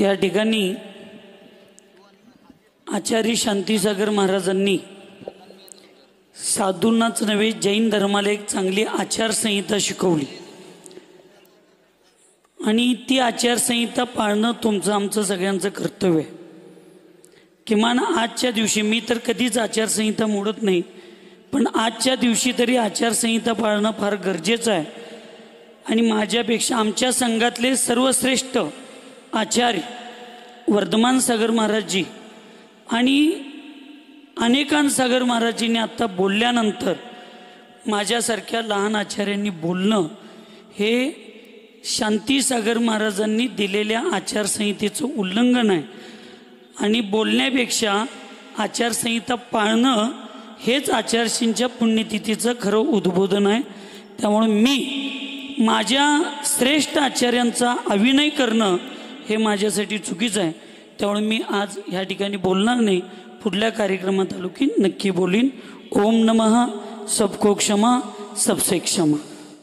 या ठिकाणी आचार्य शांतीसागर महाराजांनी साधूंनाच नव्हे जैन धर्माला एक चांगली आचारसंहिता शिकवली आणि ती आचारसंहिता पाळणं तुमचं आमचं सगळ्यांचं कर्तव्य आहे। किमान आजच्या दिवशी मी तर कधीच आचारसंहिता मोडत नाही, पण आजच्या दिवशी तरी आचारसंहिता पाळणं फार गरजेचं आहे। आणि माझ्यापेक्षा आमच्या संघातले सर्वश्रेष्ठ आचार्य वर्धमान सागर महाराजजी आणि अनेकांत सागर महाराजींनी आता बोलल्यानंतर माझ्यासारख्या लहान आचार्यांनी बोलणं हे शांतीसागर महाराजांनी दिलेल्या आचारसंहितेचं उल्लंघन आहे आणि बोलण्यापेक्षा आचारसंहिता पाळणं हेच आचार्यांच्या पुण्यतिथीचं खरं उद्बोधन आहे। त्यामुळे मी माझ्या श्रेष्ठ आचार्यांचा अभिनय करणं हे माझ्यासाठी चुकीचं आहे। त्यामुळे मी आज ह्या ठिकाणी बोलणार नाही, पुढल्या कार्यक्रमात आलो की नक्की बोलीन। ओम नमः सबको क्षमा सबसे क्षमा।